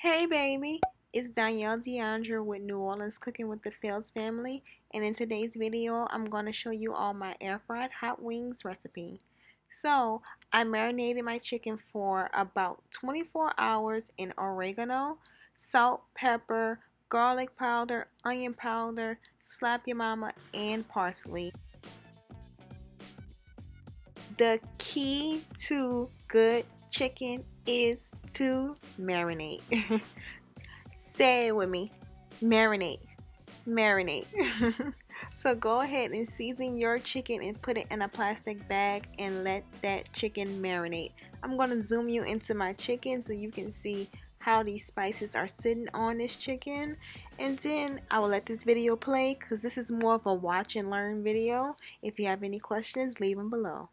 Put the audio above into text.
Hey baby, it's Donielle Deoundra with New Orleans Cooking with the Fields family, and in today's video I'm going to show you all my air fried hot wings recipe. So I marinated my chicken for about 24 hours in oregano, salt, pepper, garlic powder, onion powder, slap your mama, and parsley. The key to good chicken is to marinate. Say it with me. Marinate. Marinate. So go ahead and season your chicken and put it in a plastic bag and let that chicken marinate. I'm going to zoom you into my chicken so you can see how these spices are sitting on this chicken, and then I will let this video play because this is more of a watch and learn video. If you have any questions, leave them below.